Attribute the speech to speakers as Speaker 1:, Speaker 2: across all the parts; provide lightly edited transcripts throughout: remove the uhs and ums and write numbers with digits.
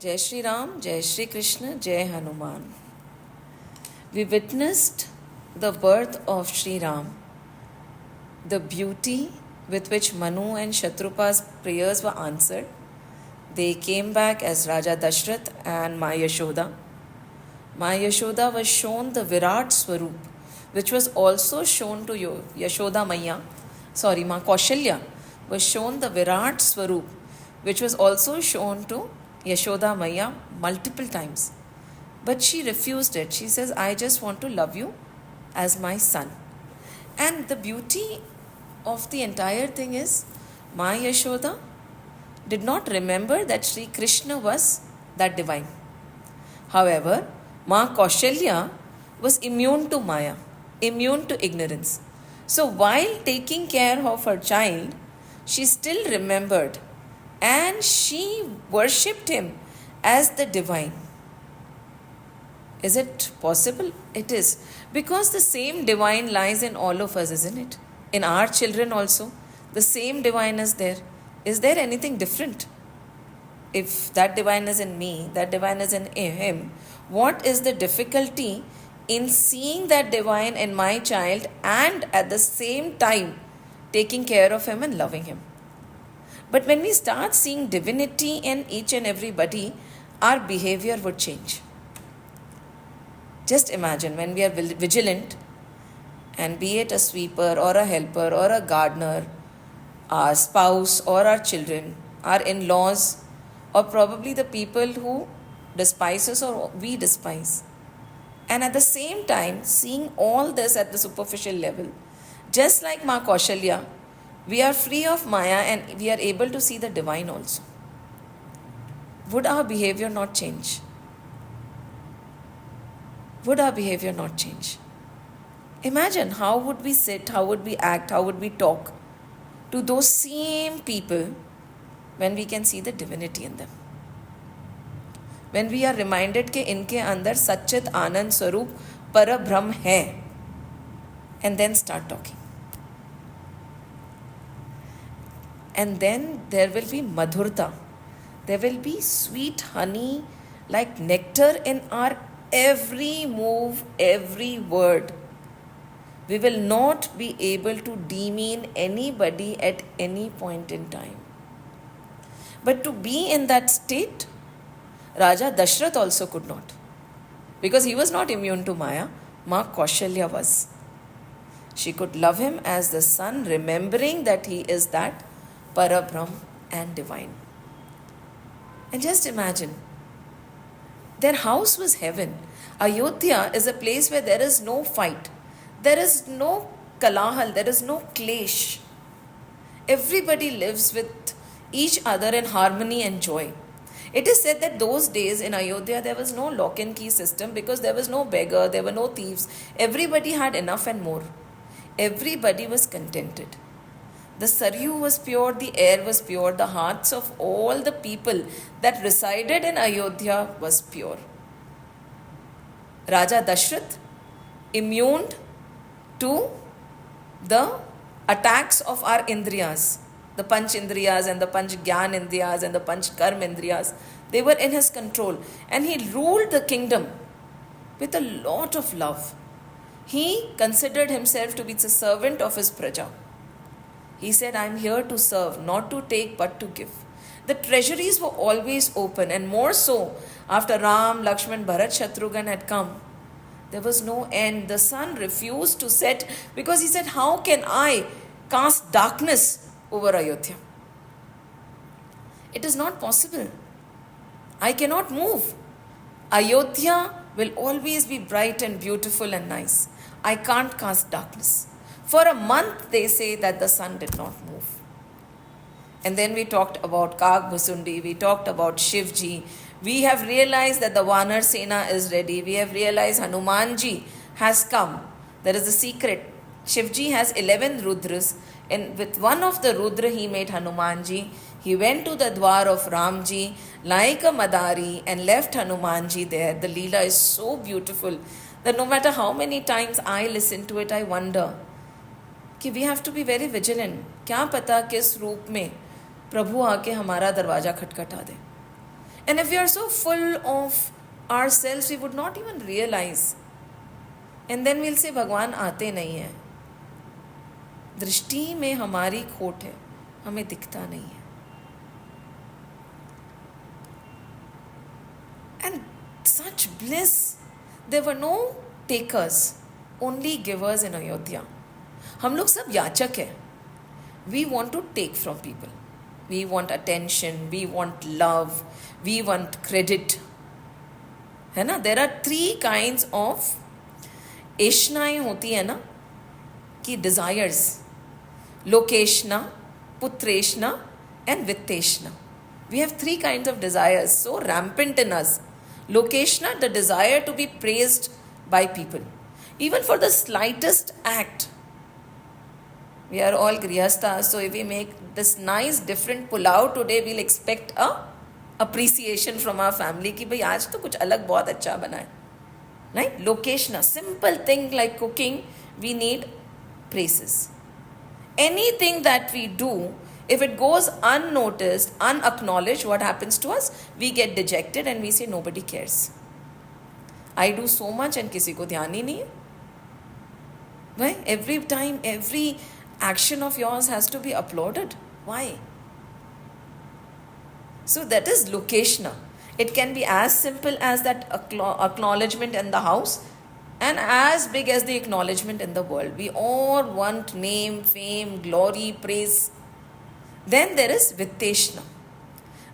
Speaker 1: Jai Shri Ram, Jai Shri Krishna, Jai Hanuman. We witnessed the birth of Shri Ram, the beauty with which Manu and Shatrupa's prayers were answered. They came back as Raja Dashrath and Ma Yashoda. Ma Yashoda was shown the Virat Swarup, which was also shown to Yashoda Maya. Ma Kaushalya was shown the Virat Swarup, which was also shown to Yashoda Maya multiple times. But she refused it. She says, I just want to love you as my son. And the beauty of the entire thing is, Ma Yashoda did not remember that Sri Krishna was that divine. However, Ma Kaushalya was immune to Maya, immune to ignorance. So while taking care of her child, she still remembered and she worshipped him as the divine. Is it possible? It is. Because the same divine lies in all of us, isn't it? In our children also, the same divine is there. Is there anything different? If that divine is in me, that divine is in him, what is the difficulty in seeing that divine in my child and at the same time taking care of him and loving him? But when we start seeing divinity in each and everybody, our behavior would change. Just imagine when we are vigilant, and be it a sweeper or a helper or a gardener, our spouse or our children, our in-laws, or probably the people who despise us or we despise. And at the same time, seeing all this at the superficial level, just like Ma Kaushalya, we are free of Maya and we are able to see the divine also. Would our behavior not change? Would our behavior not change? Imagine how would we sit, how would we act, how would we talk to those same people when we can see the divinity in them. When we are reminded कि इनके अंदर सच्चित आनंद स्वरूप परब्रह्म है, and then start talking. And then there will be madhurta. There will be sweet honey like nectar in our every move, every word. We will not be able to demean anybody at any point in time. But to be in that state, Raja Dashrath also could not. Because he was not immune to Maya, Ma Kaushalya was. She could love him as the son, remembering that he is that Parabrahm and divine. And just imagine, their house was heaven. Ayodhya is a place where there is no fight. There is no kalahal, there is no klesh. Everybody lives with each other in harmony and joy. It is said that those days in Ayodhya there was no lock and key system because there was no beggar, there were no thieves. Everybody had enough and more. Everybody was contented. The Saryu was pure, the air was pure, the hearts of all the people that resided in Ayodhya was pure. Raja Dashrath, immune to the attacks of our indriyas, the Panch Indriyas and the Panch Gyan Indriyas and the Panch Karm Indriyas, they were in his control. And he ruled the kingdom with a lot of love. He considered himself to be the servant of his praja. He said, I am here to serve, not to take but to give. The treasuries were always open, and more so after Ram, Lakshman, Bharat, Shatrughan had come. There was no end. The sun refused to set because he said, how can I cast darkness over Ayodhya? It is not possible. I cannot move. Ayodhya will always be bright and beautiful and nice. I can't cast darkness. For a month they say that the sun did not move. And then we talked about Kag Bhusundi, we talked about Shivji. We have realized that the Vanar Sena is ready. We have realized Hanumanji has come. There is a secret. Shivji has 11 Rudras, and with one of the Rudra he made Hanumanji. He went to the Dwar of Ramji like a Madari and left Hanumanji there. The Leela is so beautiful that no matter how many times I listen to it, I wonder कि we have to be very vigilant. क्या पता किस रूप में प्रभु आके हमारा दरवाजा खटखटा दे. And if we are so full of ourselves, we would not even realize. And then we'll say, भगवान आते नहीं हैं. दृष्टि में हमारी खोट है, हमें दिखता नहीं है. And such bliss, there were no takers, only givers in Ayodhya. हम लोग सब याचक हैं. We want to take from people. We want attention, we want love, we want credit. है ना? There are 3 kinds of एशनाएं होती है ना, कि desires. Lokeshna, Putreshna and Vitteshna. We have 3 kinds of desires so rampant in us. Lokeshna, the desire to be praised by people. Even for the slightest act. We are all grihasthas, so if we make this nice different pulao today, we'll expect a appreciation from our family कि भाई आज तो कुछ अलग बहुत अच्छा बना है. Right? Lokeshna, simple thing like cooking, we need praises. Anything that we do, if it goes unnoticed, unacknowledged, what happens to us? We get dejected and we say nobody cares. I do so much and किसी को ध्यान ही नहीं है. Why? Every time, every action of yours has to be applauded. Why? So that is Lokeshna. It can be as simple as that acknowledgement in the house and as big as the acknowledgement in the world. We all want name, fame, glory, praise. Then there is Vitteshna.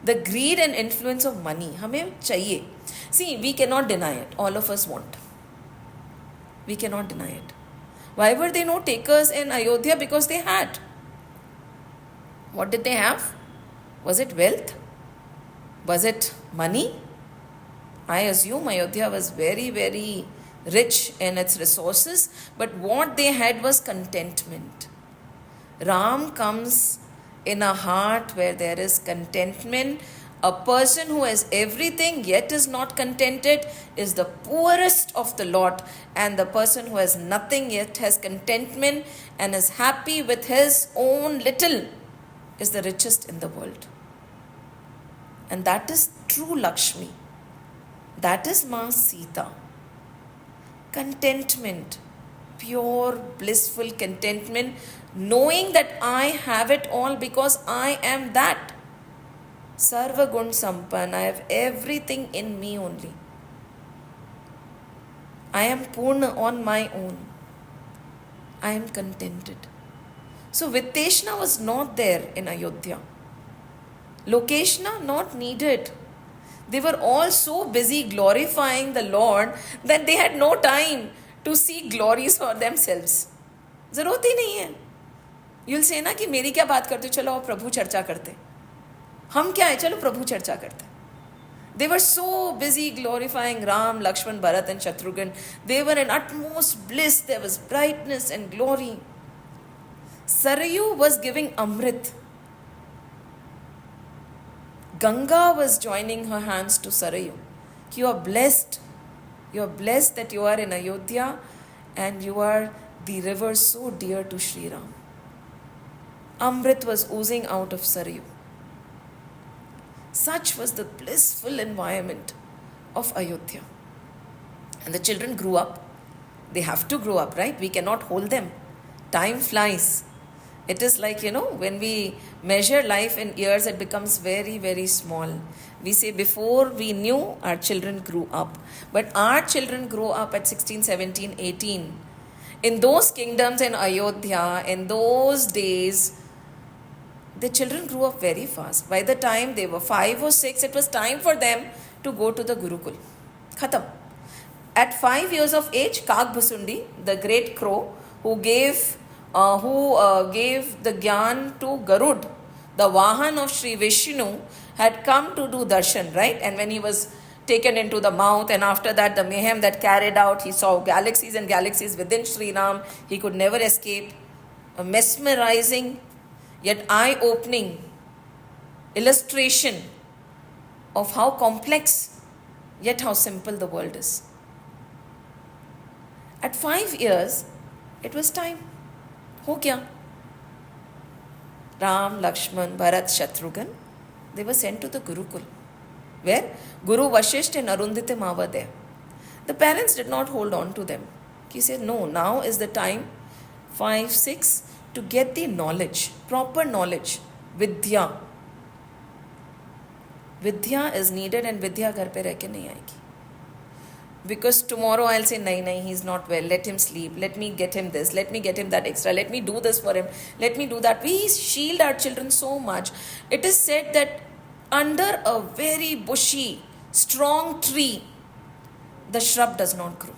Speaker 1: The greed and influence of money. हमें चाहिए. See, we cannot deny it. All of us want. We cannot deny it. Why were there no takers in Ayodhya? Because they had. What did they have? Was it wealth? Was it money? I assume Ayodhya was very, very rich in its resources, but what they had was contentment. Ram comes in a heart where there is contentment. A person who has everything yet is not contented is the poorest of the lot, and the person who has nothing yet has contentment and is happy with his own little is the richest in the world. And that is true Lakshmi. That is Ma Sita. Contentment, pure blissful contentment, knowing that I have it all because I am that. Sarva Gun Sampan, I have everything in me only. I am Purna on my own. I am contented. So Vitteshna was not there in Ayodhya. Lokeshna not needed. They were all so busy glorifying the Lord that they had no time to seek glories for themselves. जरूरत ही नहीं है. You'll say ना कि मेरी क्या बात करते हो, चलो आप प्रभु चर्चा करते. हम क्या है, चलो प्रभु चर्चा करते. They were so busy glorifying Ram, Lakshman, Bharat and Shatrughan. They were in utmost bliss. There was brightness and glory. Sarayu was giving Amrit. Ganga was joining her hands to Sarayu. You are blessed. You are blessed that you are in Ayodhya and you are the river so dear to Sri Ram. Amrit was oozing out of Sarayu. Such was the blissful environment of Ayodhya. And the children grew up. They have to grow up, right? We cannot hold them. Time flies. It is like, when we measure life in years, it becomes very, very small. We say before we knew, our children grew up. But our children grow up at 16, 17, 18. In those kingdoms in Ayodhya, in those days, the children grew up very fast. By the time they were 5 or 6, it was time for them to go to the Gurukul. Khatam. At 5 years of age, Kak Bhusundi, the great crow, who gave the Gyan to Garud, the Vahan of Sri Vishnu, had come to do darshan, right? And when he was taken into the mouth, and after that the mayhem that carried out, he saw galaxies and galaxies within Sri Ram. He could never escape. A mesmerizing yet eye-opening illustration of how complex yet how simple the world is. At 5 years, it was time. हो गया. Ram, Lakshman, Bharat, Shatrughan, they were sent to the Gurukul. where Guru Vashisht and Arundhati Ma were there. The parents did not hold on to them. He said, no, now is the time, 5, 6, to get the knowledge, proper knowledge, Vidya. Vidya is needed and Vidya घर पे रह के नहीं आएगी. Because tomorrow I'll say, nahi, he's not well, let him sleep, let me get him this, let me get him that extra, let me do this for him, let me do that. We shield our children so much. It is said that under a very bushy, strong tree, the shrub does not grow.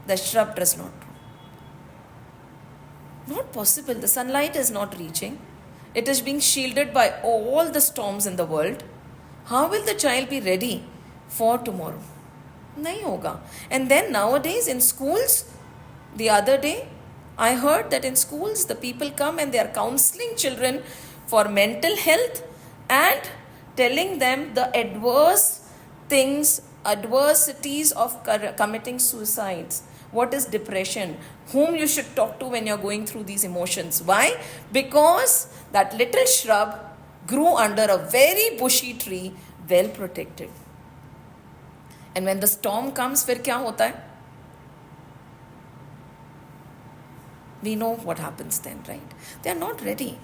Speaker 1: The shrub does not grow. Not possible. The sunlight is not reaching. It is being shielded by all the storms in the world. How will the child be ready for tomorrow? Nahi hoga. And then nowadays in schools, the other day, I heard that in schools the people come and they are counseling children for mental health and telling them the adversities of committing suicides. What is depression? Whom you should talk to when you're going through these emotions. Why? Because that little shrub grew under a very bushy tree, well protected. And when the storm comes, फिर क्या होता है? We know what happens then, right? They are not ready.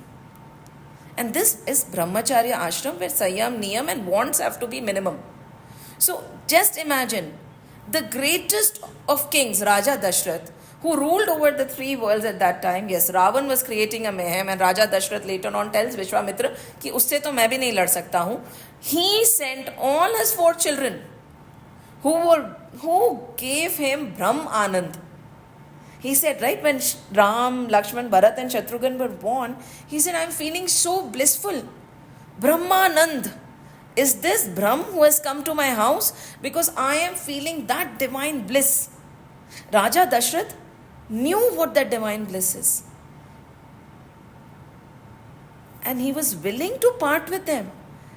Speaker 1: And this is Brahmacharya ashram where Sanyam, Niyam and wants have to be minimum. So just imagine the greatest of kings, Raja Dashrath, who ruled over the 3 worlds at that time. Yes, Ravan was creating a mayhem and Raja Dashrath later on tells Vishwamitra कि उससे तो मैं भी नहीं लड़ सकता हूँ. He sent all his 4 children who gave him Brahm Anand. He said, right, when Ram, Lakshman, Bharat and Shatrughan were born, he said, I'm feeling so blissful. Brahmanand. Is this Brahm who has come to my house? Because I am feeling that divine bliss. Raja Dashrath knew what that divine bliss is. And he was willing to part with them.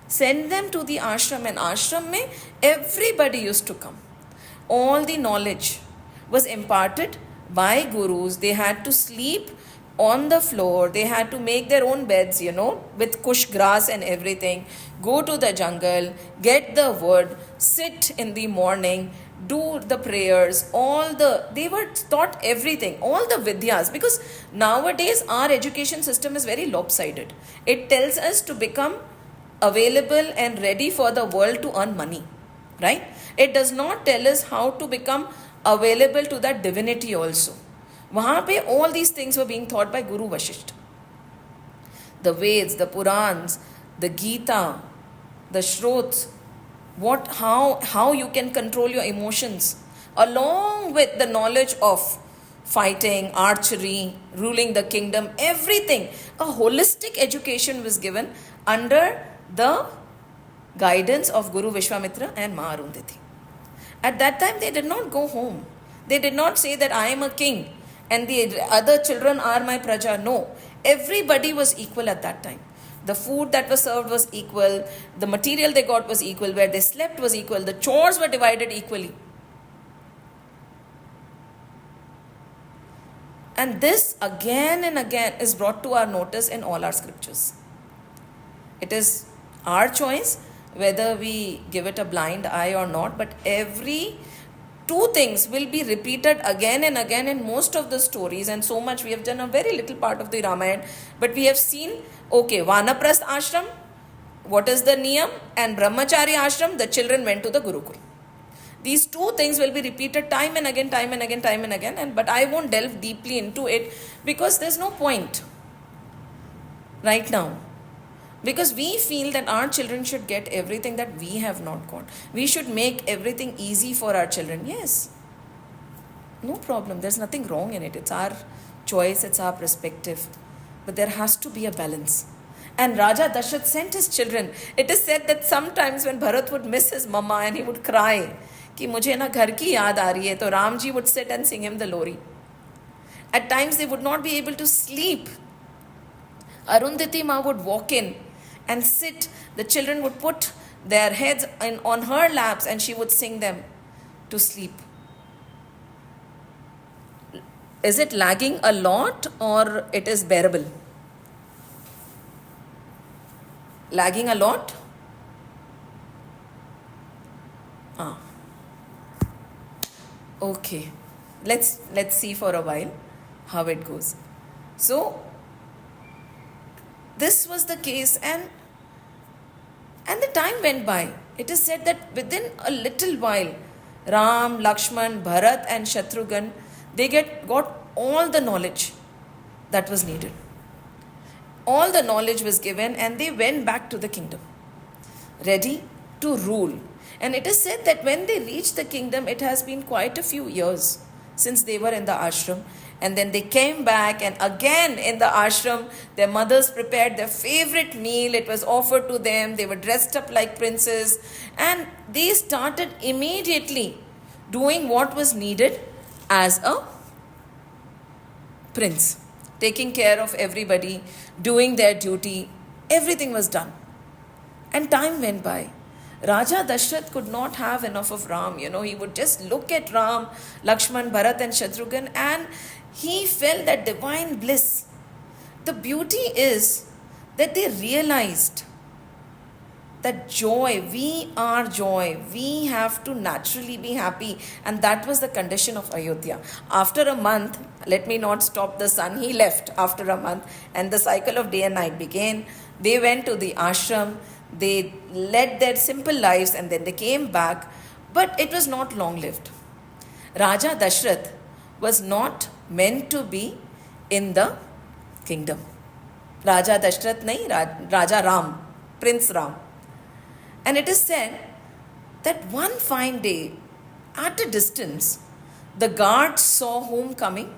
Speaker 1: Send them to the ashram. And ashram mein everybody used to come. All the knowledge was imparted by gurus. They had to sleep on the floor. They had to make their own beds, with kush grass and everything. Go to the jungle, get the wood, sit in the morning, do the prayers, they were taught everything, all the vidyas. Because nowadays our education system is very lopsided. It tells us to become available and ready for the world to earn money, right? It does not tell us how to become available to that divinity also. Wahan pe all these things were being taught by Guru Vashisht. The Veds, the Purans, the Gita, the Shrots, how you can control your emotions, along with the knowledge of fighting, archery, ruling the kingdom, everything. A holistic education was given under the guidance of Guru Vishwamitra and Ma Arundhati. At that time, they did not go home. They did not say that I am a king and the other children are my praja. No, everybody was equal at that time. The food that was served was equal. The material they got was equal. Where they slept was equal. The chores were divided equally. And this again and again is brought to our notice in all our scriptures. It is our choice whether we give it a blind eye or not, but every 2 things will be repeated again and again in most of the stories, and so much we have done a very little part of the Ramayana, but we have seen, okay, Vanaprasth ashram, what is the niyam, and Brahmachari ashram, the children went to the Gurukul. These 2 things will be repeated time and again, but I won't delve deeply into it because there's no point right now. Because we feel that our children should get everything that we have not got. We should make everything easy for our children. Yes, no problem. There's nothing wrong in it. It's our choice, it's our perspective. But there has to be a balance. And Raja Dashrath sent his children. It is said that sometimes when Bharat would miss his mama and he would cry, कि मुझे ना घर की याद आ रही है, तो Ram ji would sit and sing him the Lori. At times they would not be able to sleep. Arundhati Ma would walk in and sit. The children would put their heads on her laps and she would sing them to sleep. Is it lagging a lot or it is bearable? Lagging a lot? Ah, okay. Let's see for a while how it goes. So this was the case, and the time went by. It is said that within a little while, Ram, Lakshman, Bharat, and Shatrughan, they got all the knowledge that was needed. All the knowledge was given, and they went back to the kingdom, ready to rule. And it is said that when they reached the kingdom, it has been quite a few years since they were in the ashram. And then they came back, and again in the ashram, their mothers prepared their favorite meal. It was offered to them. They were dressed up like princes, and they started immediately doing what was needed as a prince, taking care of everybody, doing their duty. Everything was done. And time went by. Raja Dashrath could not have enough of Ram. He would just look at Ram, Lakshman, Bharat, and Shatrughan, and he felt that divine bliss. The beauty is that they realized that joy, we are joy, we have to naturally be happy, and that was the condition of Ayodhya. After a month, let me not stop the sun, he left after a month, and the cycle of day and night began. They went to the ashram, they led their simple lives, and then they came back, but it was not long lived. Raja Dashrath was not meant to be in the kingdom. Raja Dashrath nahi, Raja Ram, Prince Ram. And it is said that one fine day, at a distance, the guards saw whom coming?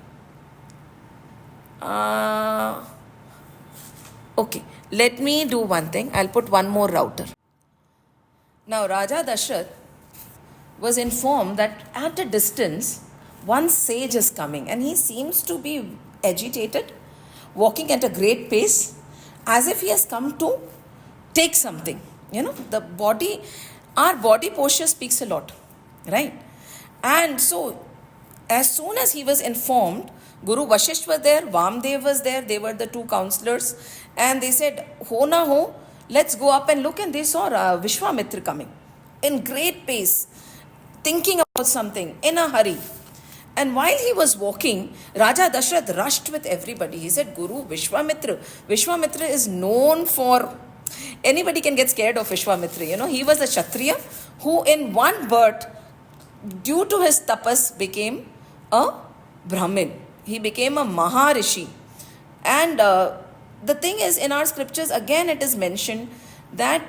Speaker 1: Okay, let me do one thing. I'll put one more router. Now, Raja Dashrath was informed that at a distance, one sage is coming, and he seems to be agitated, walking at a great pace, as if he has come to take something. The body, our body posture speaks a lot, right? And so, as soon as he was informed, Guru Vashisht was there, Vamdev was there, they were the two counselors, and they said, ho na ho, let's go up and look. And they saw Vishwamitra coming in great pace, thinking about something, in a hurry. And while he was walking, Raja Dashrath rushed with everybody. He said, Guru Vishwamitra is known for, anybody can get scared of Vishwamitra. He was a Kshatriya who in one birth, due to his tapas, became a Brahmin. He became a Maharishi. And the thing is, in our scriptures, again it is mentioned that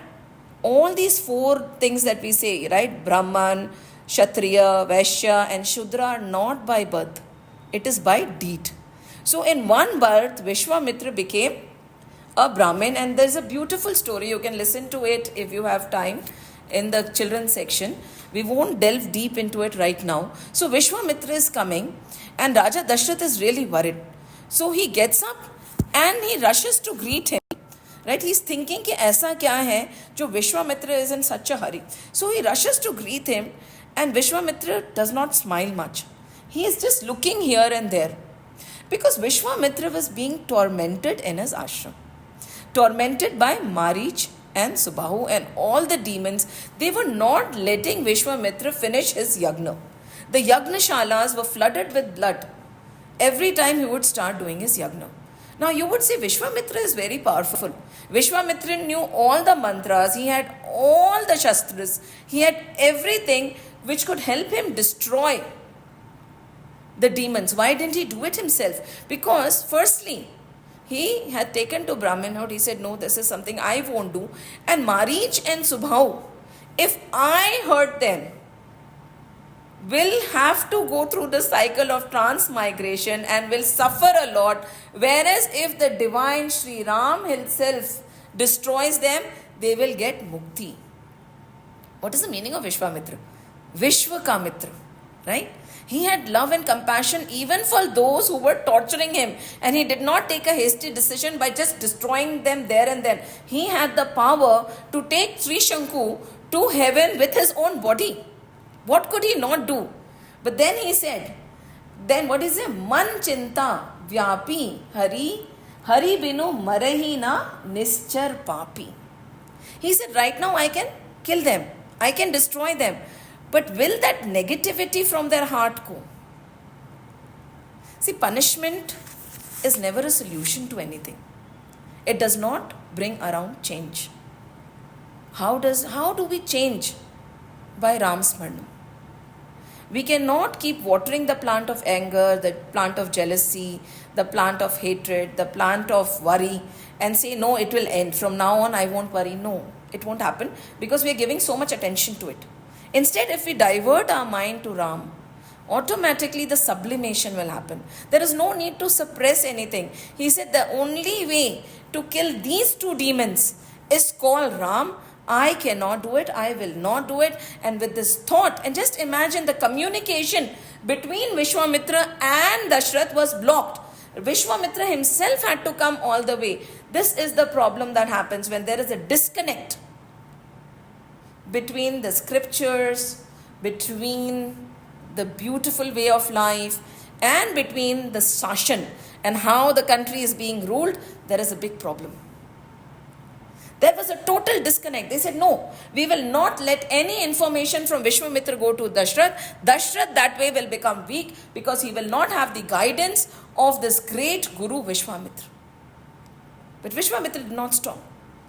Speaker 1: all these four things that we say, right? Brahman, Kshatriya, Vaishya, and Shudra are not by birth. It is by deed. So in one birth, Vishwamitra became a Brahmin, and there's a beautiful story. You can listen to it if you have time in the children's section. We won't delve deep into it right now. So Vishwamitra is coming, and Raja Dashrath is really worried. So he gets up and he rushes to greet him. Right? He's thinking कि ऐसा क्या है जो Vishwamitra is in such a hurry. So he rushes to greet him, and Vishwamitra does not smile much. He is just looking here and there, because Vishwamitra was being tormented in his ashram. Tormented by Marich and Subahu and all the demons. They were not letting Vishwamitra finish his yagna. The yagnashalas were flooded with blood every time he would start doing his yagna. Now you would say Vishwamitra is very powerful. Vishwamitra knew all the mantras, he had all the shastras, he had everything which could help him destroy the demons. Why didn't he do it himself? Because firstly, he had taken to Brahminhood. He said, no, this is something I won't do. And Marich and Subhahu, if I hurt them, will have to go through the cycle of transmigration and will suffer a lot. Whereas if the divine Sri Ram himself destroys them, they will get mukti. What is the meaning of Vishwamitra? Vishwakamitra, right? He had love and compassion even for those who were torturing him. And he did not take a hasty decision by just destroying them there and then. He had the power to take Trishanku to heaven with his own body. What could he not do? But then he said, then what is it? Man chinta vyapi hari binu marahi na nischar papi. He said, right now I can kill them. I can destroy them. But will that negativity from their heart go? See, punishment is never a solution to anything. It does not bring around change. How do we change? By Ram Smarnam. We cannot keep watering the plant of anger, the plant of jealousy, the plant of hatred, the plant of worry, and say, no, it will end. From now on, I won't worry. No, it won't happen because we are giving so much attention to it. Instead, if we divert our mind to Ram, automatically the sublimation will happen. There is no need to suppress anything. He said the only way to kill these two demons is call Ram. I cannot do it, I will not do it. And with this thought, and just imagine the communication between Vishwamitra and Dashrath was blocked. Vishwamitra himself had to come all the way. This is the problem that happens when there is a disconnect between the scriptures, between the beautiful way of life, and between the Sashan and how the country is being ruled. There is a big problem. There was a total disconnect. They said, no, we will not let any information from Vishwamitra go to Dashrath. Dashrath that way will become weak because he will not have the guidance of this great Guru Vishwamitra. But Vishwamitra did not stop.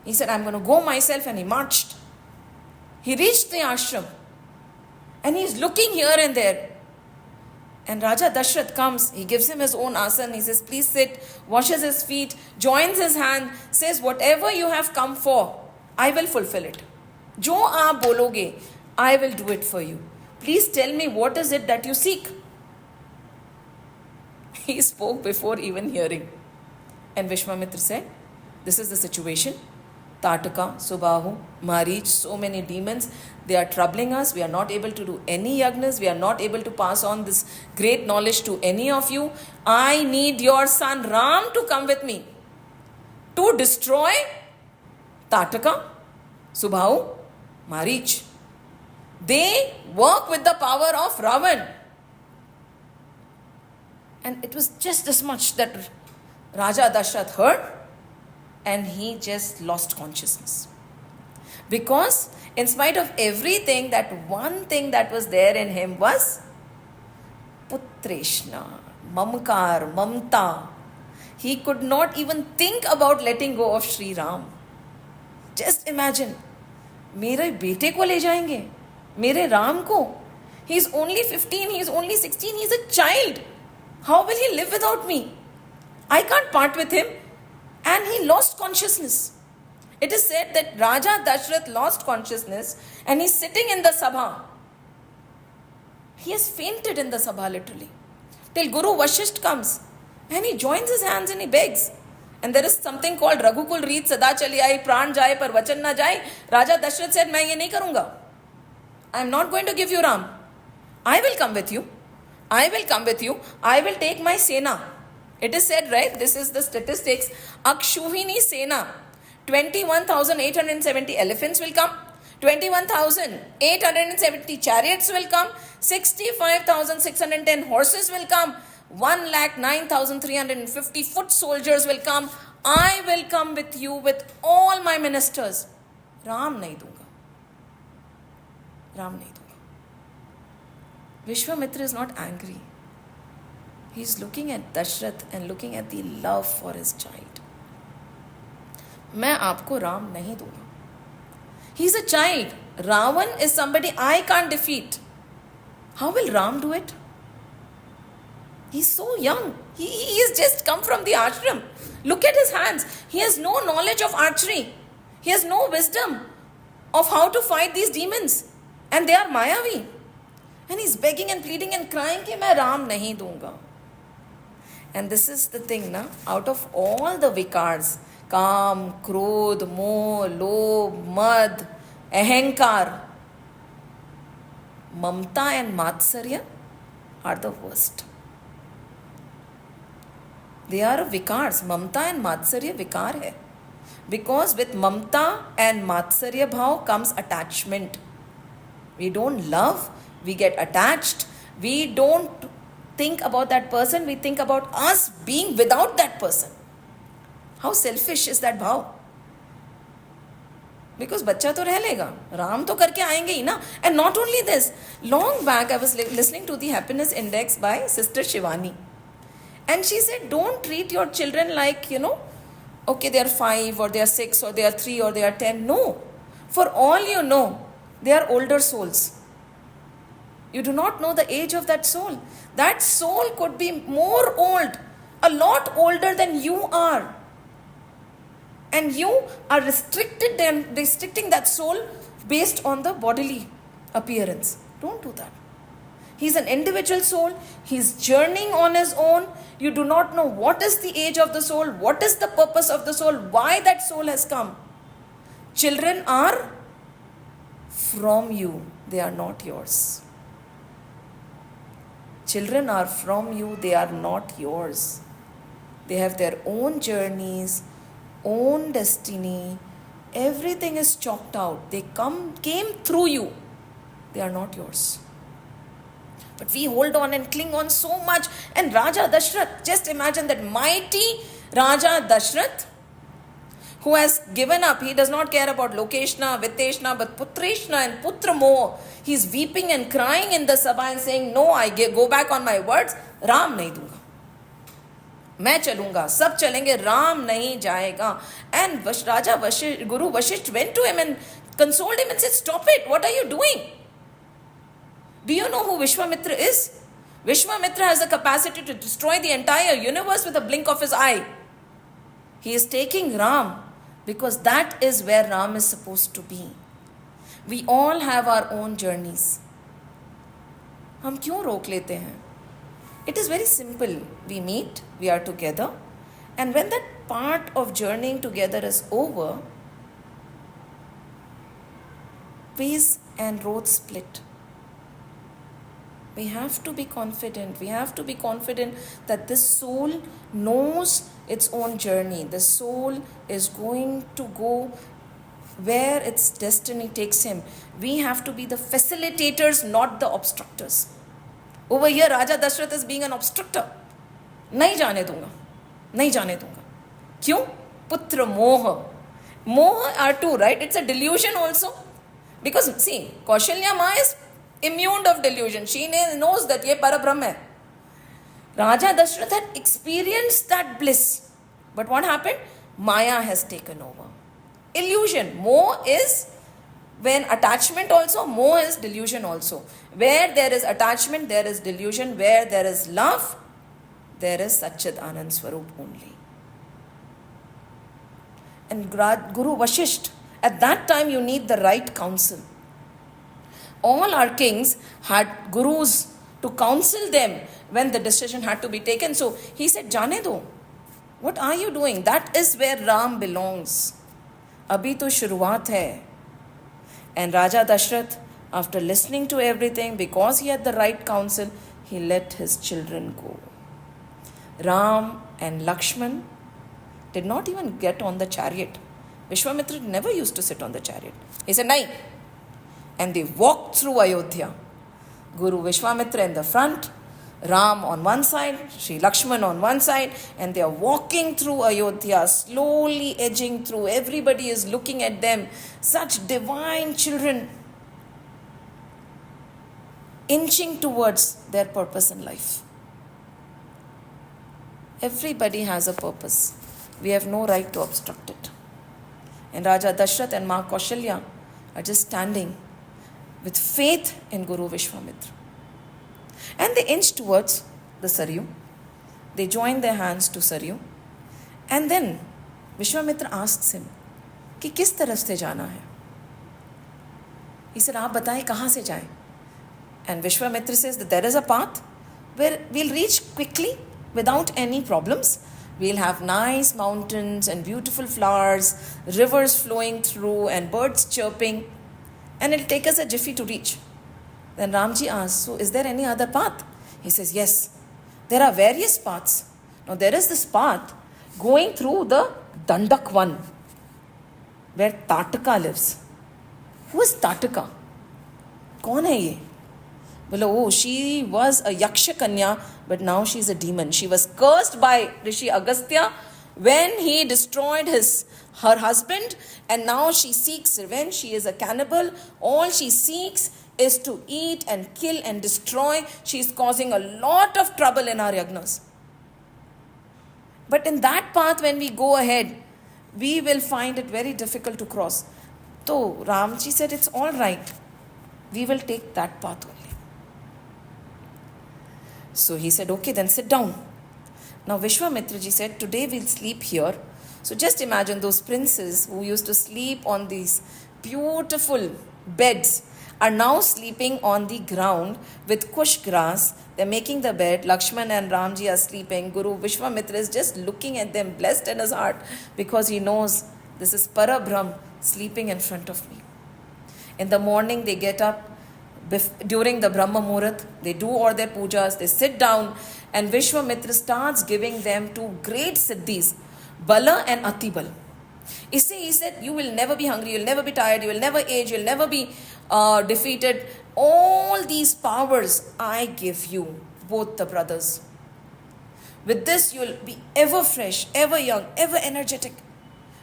Speaker 1: He said, I'm going to go myself, and he marched. He reached the ashram and he's looking here and there. And Raja Dashrath comes, he gives him his own asana, he says, please sit, washes his feet, joins his hand, says, whatever you have come for, I will fulfill it. Jo aap bologe, I will do it for you. Please tell me, what is it that you seek? He spoke before even hearing. And Vishwamitra said, this is the situation. Tataka, Subahu, Marich, so many demons, they are troubling us. We are not able to do any yagnas. We are not able to pass on this great knowledge to any of you. I need your son Ram to come with me to destroy Tataka, Subahu, Marich. They work with the power of Ravan. And it was just as much that Raja Dashrath heard, and he just lost consciousness. Because in spite of everything, that one thing that was there in him was Putreshna, Mamkar, Mamta. He could not even think about letting go of Sri Ram. Just imagine, मेरे बेटे को ले जाएंगे, मेरे राम को. He is only 15, he is only 16, he is a child. How will he live without me? I can't part with him. And he lost consciousness. It is said that Raja Dashrath lost consciousness and he's sitting in the sabha. He has fainted in the sabha literally. Till Guru Vashisht comes and he joins his hands and he begs. And there is something called Raghukul Reet Sada Chali Aayi Pran Jaye Par Vachan Na Jaye. Raja Dashrath said, "Main ye nahi karunga. I am not going to give you Ram. I will come with you. I will come with you. I will take my Sena." It is said, right? This is the statistics. Akshuhini Sena. 21,870 elephants will come. 21,870 chariots will come. 65,610 horses will come. 1,09,350 foot soldiers will come. I will come with you with all my ministers. Ram nahi dunga. Ram nahi dunga. Vishwamitra is not angry. He is looking at Dashrath and looking at the love for his child. मैं आपको राम नहीं दूंगा. He is a child. Ravan is somebody I can't defeat. How will Ram do it? He is so young. He has just come from the ashram. Look at his hands. He has no knowledge of archery. He has no wisdom of how to fight these demons. And they are Mayavi. And he's begging and pleading and crying कि मैं राम नहीं दूंगा. And this is the thing, na? Out of all the vikars, Kam, Krodh, Moh, Lobh, Mad, Ahankar, Mamta and Matsarya are the worst. They are vikars. Mamta and Matsarya vikar hai. Because with Mamta and Matsarya bhav comes attachment. We don't love, we get attached. We don't think about that person, we think about us being without that person. How selfish is that bhav? Because बच्चा तो रह लेगा, राम तो करके आएंगे ही ना. And not only this, long back I was listening to the happiness index by sister Shivani, and she said, don't treat your children like, okay, they are 5 or they are 6 or they are 3 or they are 10. No, for all you know, they are older souls. You do not know the age of that soul. That soul could be more old, a lot older than you are. And you are restricting that soul based on the bodily appearance. Don't do that. He's an individual soul. He's journeying on his own. You do not know what is the age of the soul, what is the purpose of the soul, why that soul has come. Children are from you, they are not yours. Children are from you, they are not yours. They have their own journeys, own destiny. Everything is chalked out. They came through you. They are not yours. But we hold on and cling on so much. And Raja Dashrath, just imagine that mighty Raja Dashrath, who has given up. He does not care about Lokeshna, Viteshna, but Putreshna and Putra Moh. He's weeping and crying in the Sabha and saying, no, I go back on my words. Ram nahi dunga. मैं चलूंगा, सब चलेंगे, राम नहीं जाएगा. And Guru Vashisht went to him and consoled him and said, stop it, what are you doing? Do you know who Vishwamitra is? Vishwamitra has the capacity to destroy the entire universe with a blink of his eye. He is taking Ram because that is where Ram is supposed to be. We all have our own journeys. हम क्यों रोक लेते हैं? It is very simple. We meet, we are together, and when that part of journeying together is over, ways and roads split. We have to be confident. We have to be confident that this soul knows its own journey. The soul is going to go where its destiny takes him. We have to be the facilitators, not the obstructors. Over here, Raja Dashrath is being an obstructor. नहीं जाने दूंगा, नहीं जाने दूंगा. क्यों? पुत्र मोह. Moh are two, right? It's a delusion also. Because see, Kaushalya Ma is immune of delusion. She knows that ye Parabrahm hai. Raja Dashrath had experienced that bliss. But what happened? Maya has taken over. Illusion. Moh is when attachment also, moh is delusion also. Where there is attachment, there is delusion. Where there is love, there is Satchid Anand Swarup only. And Guru Vashisht, at that time you need the right counsel. All our kings had gurus to counsel them when the decision had to be taken. So he said, Jane do, what are you doing? That is where Ram belongs. Abhi to shuruaat hai. And Raja Dashrath, after listening to everything, because he had the right counsel, he let his children go. Ram and Lakshman did not even get on the chariot. Vishwamitra never used to sit on the chariot. He said, Nahi. And they walked through Ayodhya. Guru Vishwamitra in the front, Ram on one side, Sri Lakshman on one side, and they are walking through Ayodhya, slowly edging through. Everybody is looking at them. Such divine children, inching towards their purpose in life. Everybody has a purpose. We have no right to obstruct it. And Raja Dashrath and Ma Kaushalya are just standing with faith in Guru Vishwamitra. And they inch towards the Saryu. They join their hands to Saryu. And then Vishwamitra asks him, कि किस तरफ से जाना है? He said, आप बताएं कहाँ से जाएं? And Vishwamitra says that there is a path where we'll reach quickly without any problems. We'll have nice mountains and beautiful flowers, rivers flowing through and birds chirping, and it'll take us a jiffy to reach. Then Ramji asks, so is there any other path? He says, yes, there are various paths. Now there is this path going through the Dandak Van, where Tataka lives. Who is Tataka? कौन है ये? बोले, oh, she was a Yaksha Kanya, but now she's a demon. She was cursed by Rishi Agastya when he destroyed her husband, and now she seeks revenge. She is a cannibal. All she seeks is to eat and kill and destroy. She is causing a lot of trouble in our yagnas. But in that path, when we go ahead, we will find it very difficult to cross. So Ramji said, it's all right. We will take that path only. So he said, okay, then sit down. Now Vishwamitra ji said, today we'll sleep here. So just imagine those princes who used to sleep on these beautiful beds are now sleeping on the ground with kush grass. They're making the bed. Lakshman and Ramji are sleeping. Guru Vishwamitra is just looking at them, blessed in his heart, because he knows this is Parabrahm sleeping in front of me. In the morning, they get up. During the Brahma Muhurat, they do all their pujas, they sit down, and Vishwamitra starts giving them two great siddhis, Bala and Atibal. He said, you will never be hungry, you will never be tired, you will never age, you will never be defeated. All these powers I give you, both the brothers. With this, you will be ever fresh, ever young, ever energetic.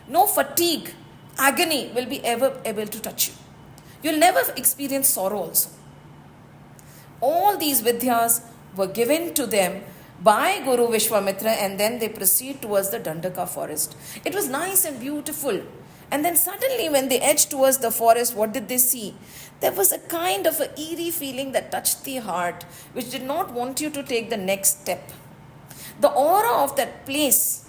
Speaker 1: No fatigue, agony will be ever able to touch you. You will never experience sorrow also. All these vidyas were given to them by Guru Vishwamitra, and then they proceed towards the Dandaka forest. It was nice and beautiful. And then suddenly when they edged towards the forest, what did they see? There was a kind of an eerie feeling that touched the heart, which did not want you to take the next step. The aura of that place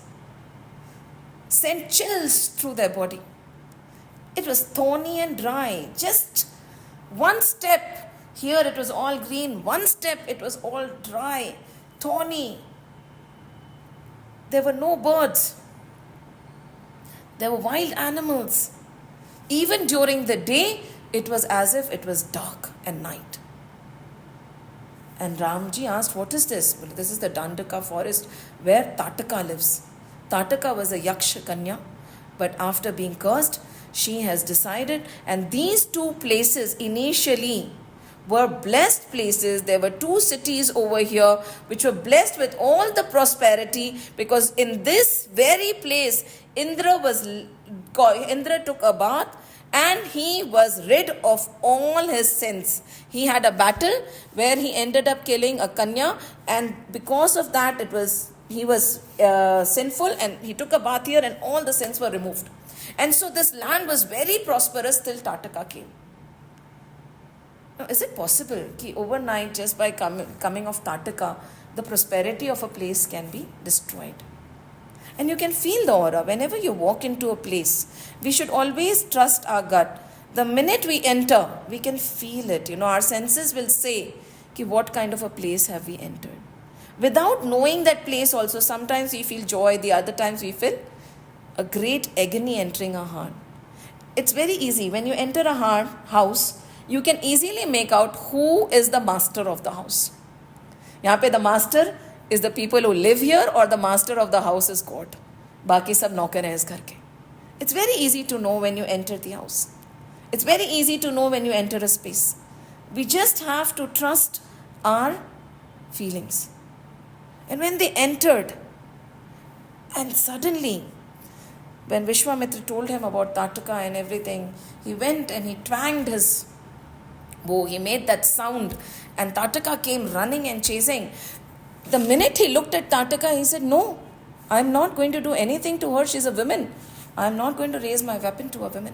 Speaker 1: sent chills through their body. It was thorny and dry. Just one step, here it was all green. One step, it was all dry, thorny. There were no birds. There were wild animals. Even during the day, it was as if it was dark and night. And Ramji asked, what is this? Well, this is the Dandaka forest where Tataka lives. Tataka was a Yaksha Kanya, but after being cursed, she has decided, and these two places initially were blessed places. There were two cities over here which were blessed with all the prosperity, because in this very place Indra took a bath and he was rid of all his sins. He had a battle where he ended up killing a Kanya, and because of that he was sinful, and he took a bath here and all the sins were removed. And so this land was very prosperous till Tataka came. Now, is it possible that overnight, just by coming of Tataka, the prosperity of a place can be destroyed? And you can feel the aura. Whenever you walk into a place, we should always trust our gut. The minute we enter, we can feel it. Our senses will say, what kind of a place have we entered? Without knowing that place also, sometimes we feel joy, the other times we feel a great agony entering our heart. It's very easy. When you enter a house, you can easily make out who is the master of the house. यहाँ पे the master is the people who live here, or the master of the house is God. बाकी सब नौकर हैं इस घर के. It's very easy to know when you enter the house. It's very easy to know when you enter a space. We just have to trust our feelings. And when they entered, and suddenly, when Vishwamitra told him about Tataka and everything, he went and he twanged his bow. He made that sound, and Tataka came running and chasing. The minute he looked at Tataka, he said, no, I'm not going to do anything to her. She's a woman. I'm not going to raise my weapon to a woman.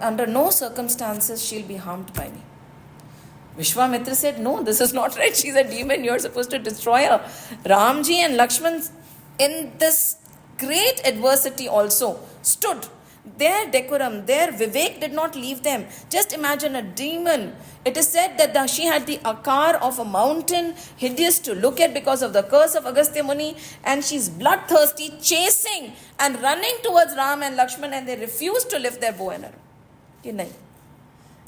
Speaker 1: Under no circumstances she'll be harmed by me. Vishwamitra said, no, this is not right. She's a demon. You're supposed to destroy her. Ramji and Lakshman, in this great adversity also, stood. Their decorum, their vivek did not leave them. Just imagine a demon. It is said that she had the akar of a mountain, hideous to look at because of the curse of Agastya Muni, and she's bloodthirsty, chasing and running towards Ram and Lakshman, and they refused to lift their bow and arrow.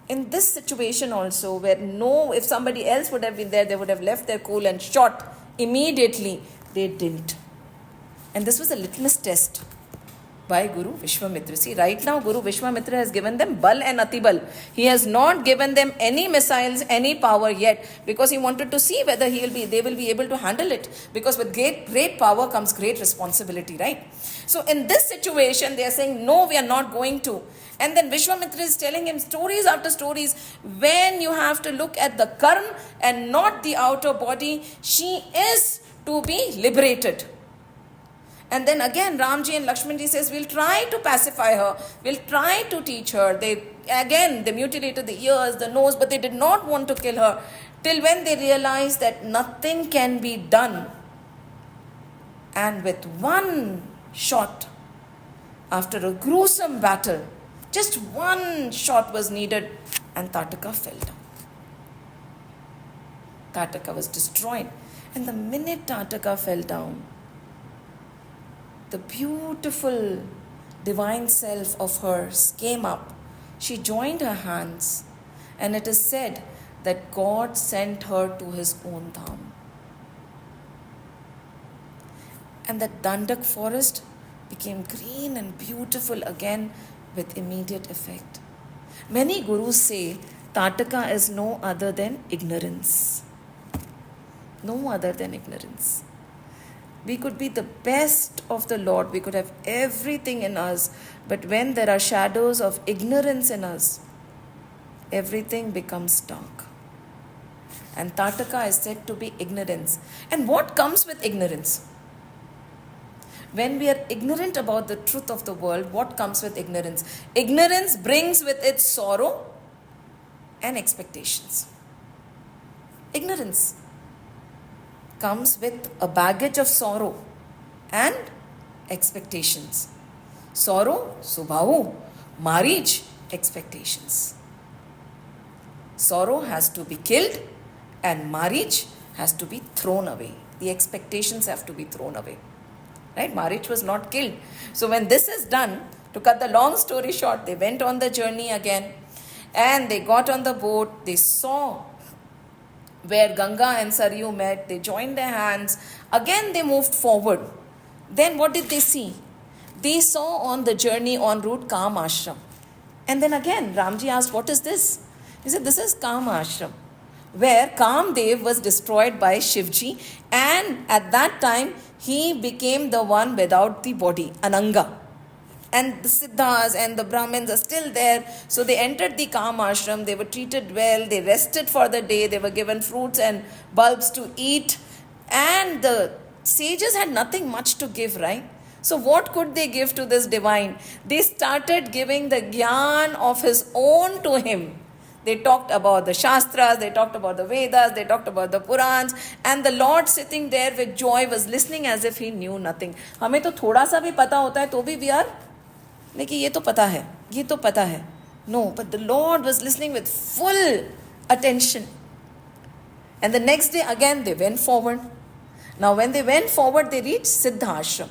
Speaker 1: In this situation also, where if somebody else would have been there, they would have left their cool and shot immediately. They didn't. And this was a litmus test. by Guru Vishwamitra. See, right now Guru Vishwamitra has given them Bal and Atibal. He has not given them any missiles, any power yet, because he wanted to see whether they will be able to handle it. Because with great power comes great responsibility, right? So in this situation, they are saying, no, we are not going to. And then Vishwamitra is telling him stories after stories. When you have to look at the Karn and not the outer body, she is to be liberated. And then again, Ramji and Lakshmanji says, we'll try to pacify her. We'll try to teach her. They mutilated the ears, the nose, but they did not want to kill her. Till when they realized that nothing can be done. And with one shot, after a gruesome battle, just one shot was needed and Tataka fell down. Tataka was destroyed. And the minute Tataka fell down, the beautiful divine self of hers came up. She joined her hands, and it is said that God sent her to his own dham. And that Dandak forest became green and beautiful again with immediate effect. Many gurus say Tataka is no other than ignorance. No other than ignorance. We could be the best of the Lord. We could have everything in us. But when there are shadows of ignorance in us, everything becomes dark. And Tataka is said to be ignorance. And what comes with ignorance? When we are ignorant about the truth of the world, what comes with ignorance? Ignorance brings with it sorrow and expectations. Ignorance comes with a baggage of sorrow and expectations. Sorrow, Subhavu, Marij, expectations. Sorrow has to be killed and Marij has to be thrown away. The expectations have to be thrown away. Right? Marij was not killed. So when this is done, to cut the long story short, they went on the journey again and they got on the boat. They saw where Ganga and Saryu met. They joined their hands. Again they moved forward. Then what did they see? They saw on the journey en route Kam Ashram. And then again Ramji asked, what is this? He said, this is Kam Ashram, where Kamdev was destroyed by Shivji, and at that time he became the one without the body, Ananga. And the Siddhas and the Brahmins are still there. So they entered the Kam Ashram, they were treated well, they rested for the day, they were given fruits and bulbs to eat. And the sages had nothing much to give, right? So what could they give to this divine? They started giving the Gyan of his own to him. They talked about the Shastras, they talked about the Vedas, they talked about the Purans, and the Lord sitting there with joy was listening as if he knew nothing. हमें तो थोड़ा सा भी पता होता है तो भी we are लेकिन ये तो पता है, ये तो पता है. No, but the Lord was listening with full attention. And the next day again they went forward. Now when they went forward, they reached Siddha Ashram.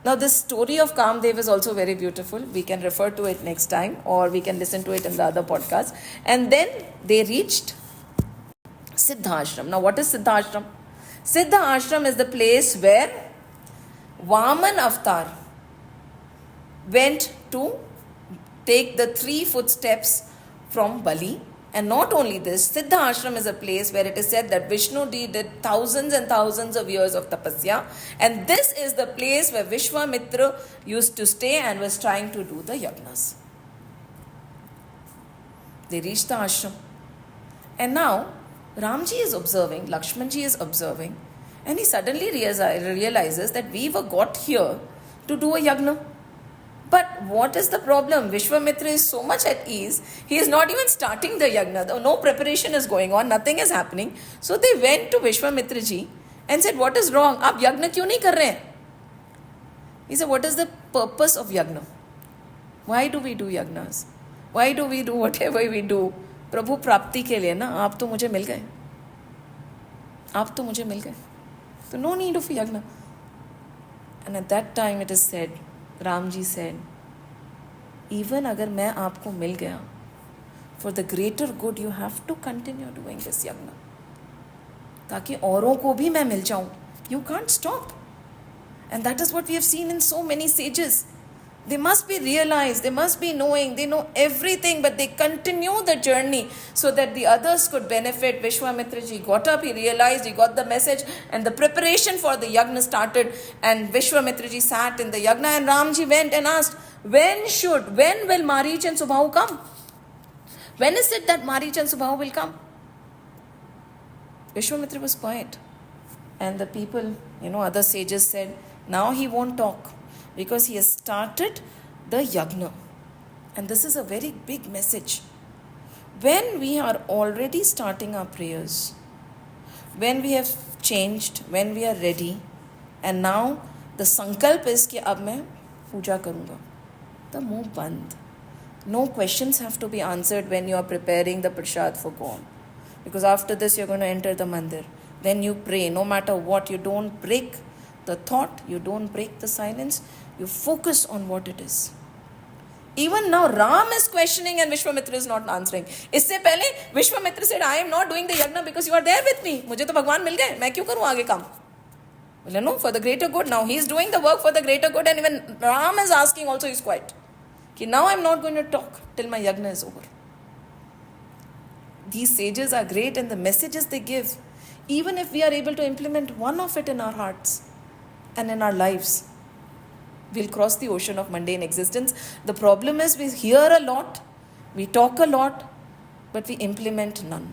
Speaker 1: Now this story of Kamdev is also very beautiful. We can refer to it next time, or we can listen to it in the other podcast. And then they reached Siddha Ashram. Now what is Siddha Ashram? Siddha Ashram is the place where Vaman Avatar went to take the 3 footsteps from Bali. And not only this, Siddha Ashram is a place where it is said that Vishnu did thousands and thousands of years of tapasya. And this is the place where Vishwamitra used to stay and was trying to do the yagnas. They reached the ashram. And now Ramji is observing, Lakshmanji is observing, and he suddenly realizes that we were got here to do a yagna. But what is the problem? Vishwamitra is so much at ease. He is not even starting the yagna. No preparation is going on. Nothing is happening. So they went to Vishwamitra ji and said, what is wrong? Aap yagna kyun nahi kar rahe hain? He said, what is the purpose of yagna? Why do we do yagnas? Why do we do whatever we do? Prabhu prapti ke liye na, aap to mujhe mil gaye. Aap to mujhe mil gaye. So no need of yagna. And at that time it is said, Ramji said, even agar मैं आपको मिल गया, for the greater good you have to continue doing this yagna. ताकि औरों को भी मैं मिल जाऊं. You can't stop. And that is what we have seen in so many sages. They must be realized, they must be knowing, they know everything, but they continue the journey so that the others could benefit. Vishwamitra ji got up, he realized, he got the message, and the preparation for the yagna started. And Vishwamitra ji sat in the yagna, and Ramji went and asked, when will Marich and Subhahu come? When is it that Marich and Subhahu will come? Vishwamitra was quiet. And the people, other sages said, now he won't talk, because he has started the yagna. And this is a very big message. When we are already starting our prayers, when we have changed, when we are ready, and now the sankalp is कि अब मैं पूजा करूँगा, the मुंह बंद. No questions have to be answered when you are preparing the prasad for God. Because after this you're going to enter the mandir. When you pray, no matter what, you don't break the thought, you don't break the silence, you focus on what it is. Even now, Ram is questioning and Vishwamitra is not answering. इससे पहले Vishwamitra said, I am not doing the yagna because you are there with me. मुझे तो भगवान मिल गए, मैं क्यों करूँ आगे काम? Well, no, for the greater good. Now he is doing the work for the greater good, and even Ram is asking also, he's quiet. Now I'm not going to talk till my yagna is over. These sages are great, and the messages they give, even if we are able to implement one of it in our hearts and in our lives, we'll cross the ocean of mundane existence. The problem is we hear a lot, we talk a lot, but we implement none.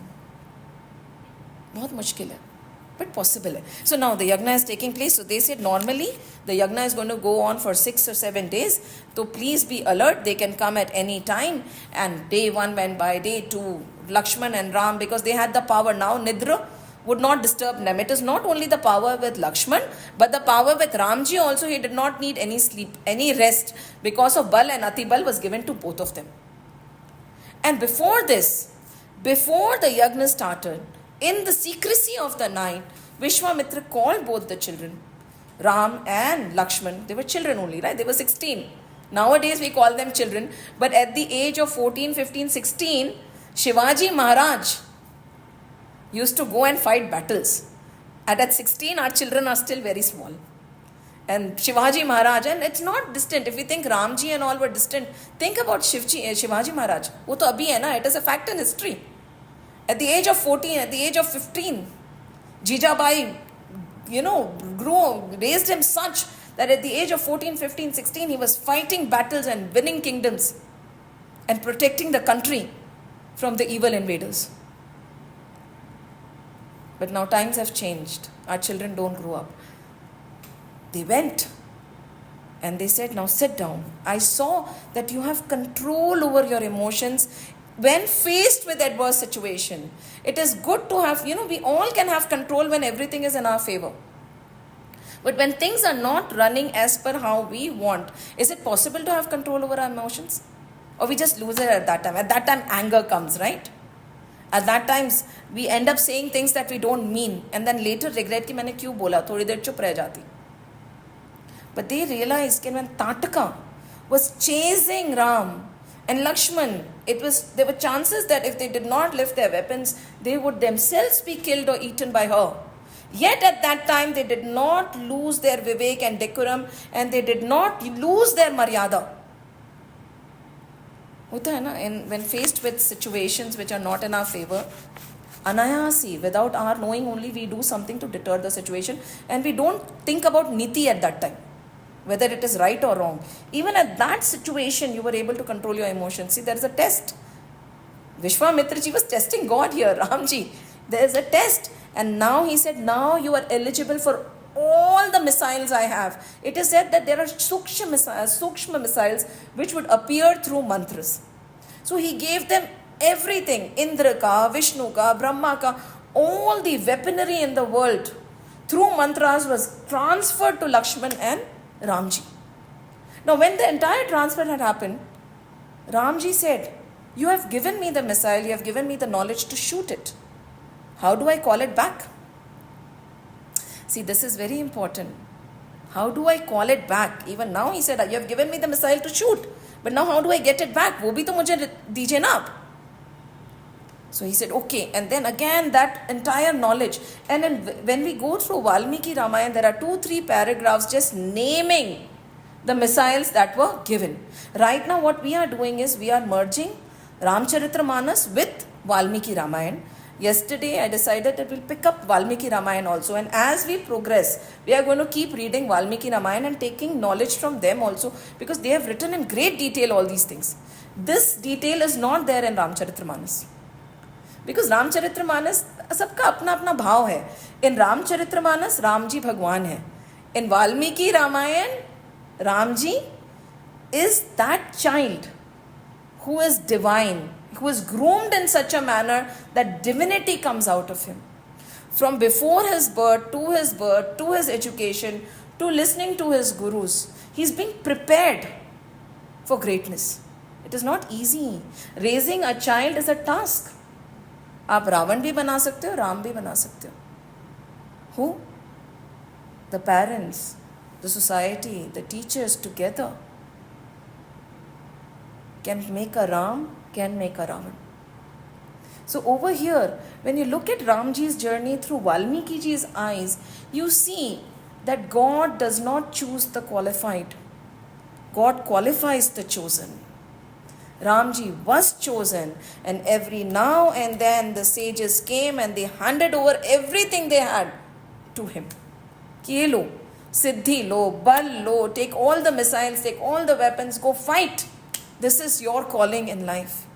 Speaker 1: बहुत मुश्किल है, but possible. So now the yagna is taking place. So they said normally the yagna is going to go on for 6 or 7 days. So please be alert. They can come at any time. And day 1 went by, day 2, Lakshman and Ram, because they had the power. Now Nidra would not disturb them. It is not only the power with Lakshman, but the power with Ramji also. He did not need any sleep, any rest, because of Bal and Ati Bal was given to both of them. And before this, before the yagna started, in the secrecy of the night, Vishwamitra called both the children, Ram and Lakshman. They were children only, right? They were 16. Nowadays we call them children. But at the age of 14, 15, 16, Shivaji Maharaj used to go and fight battles. And at 16, our children are still very small. And Shivaji Maharaj, and it's not distant. If we think Ramji and all were distant, think about Shivaji Maharaj. वो तो अभी है ना, it is a fact in history. At the age of 14, at the age of 15, Jijabai, raised him such that at the age of 14, 15, 16, he was fighting battles and winning kingdoms and protecting the country from the evil invaders. But now times have changed. Our children don't grow up. They went and they said, now sit down. I saw that you have control over your emotions when faced with adverse situation. It is good to have, we all can have control when everything is in our favor. But when things are not running as per how we want, is it possible to have control over our emotions? Or we just lose it at that time? At that time, anger comes, right? At that times, we end up saying things that we don't mean, and then later regret कि मैंने क्यों बोला, थोड़ी देर चुप रह जाती. But they realized that when Tataka was chasing Ram and Lakshman, there were chances that if they did not lift their weapons, they would themselves be killed or eaten by her. Yet at that time, they did not lose their vivek and decorum, and they did not lose their maryada. होता है ना, and when faced with situations which are not in our favor, anayasi, without our knowing only, we do something to deter the situation, and we don't think about niti at that time, whether it is right or wrong. Even at that situation, you were able to control your emotions. See, there is a test. Vishwamitra ji was testing God here, Ramji. There is a test. And now he said, now you are eligible for all the missiles I have. It is said that there are sukshma missiles which would appear through mantras. So he gave them everything. Indra ka, Vishnu ka, Brahma ka, all the weaponry in the world through mantras was transferred to Lakshman and Ramji. Now when the entire transfer had happened, Ramji said, you have given me the missile, you have given me the knowledge to shoot it. How do I call it back? See, this is very important. How do I call it back? Even now he said, you have given me the missile to shoot. But now how do I get it back? वो भी तो मुझे दीजिए ना आप. So he said, okay. And then again that entire knowledge. And then when we go through Valmiki Ramayana, there are 2-3 paragraphs just naming the missiles that were given. Right now what we are doing is we are merging Ramcharitramanas with Valmiki Ramayana. Yesterday I decided that we'll pick up Valmiki Ramayana also, and as we progress we are going to keep reading Valmiki Ramayana and taking knowledge from them also, because they have written in great detail all these things. This detail is not there in Ramcharitramanas, because Ramcharitramanas सबका अपना अपना भाव है. In Ramcharitramanas Ram ji भगवान है. In Valmiki Ramayana Ram ji is that child who is divine, who is groomed in such a manner that divinity comes out of him. From before his birth, to his education, to listening to his gurus, he's being prepared for greatness. It is not easy. Raising a child is a task. आप रावण भी बना सकते हो, राम भी बना सकते हो. Who? The parents, the society, the teachers together can make a Ram, can make a Ravan. So over here, when you look at Ramji's journey through Valmiki ji's eyes, you see that God does not choose the qualified. God qualifies the chosen. Ramji was chosen, and every now and then the sages came and they handed over everything they had to him. Ye lo, siddhi lo, bal lo, take all the missiles, take all the weapons, go fight. This is your calling in life.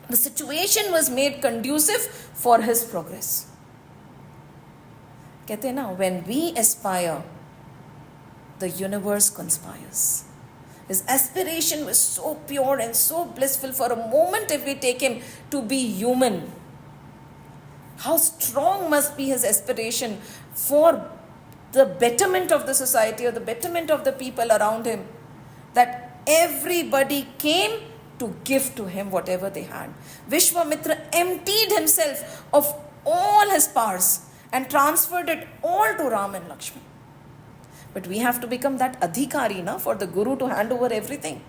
Speaker 1: The situation was made conducive for his progress. कहते हैं ना, when we aspire, the universe conspires. His aspiration was so pure and so blissful. For a moment, if we take him to be human, how strong must be his aspiration for the betterment of the society or the betterment of the people around him, that everybody came to give to him whatever they had. Vishwamitra emptied himself of all his powers and transferred it all to Ram and Lakshman. But we have to become that adhikari for the Guru to hand over everything.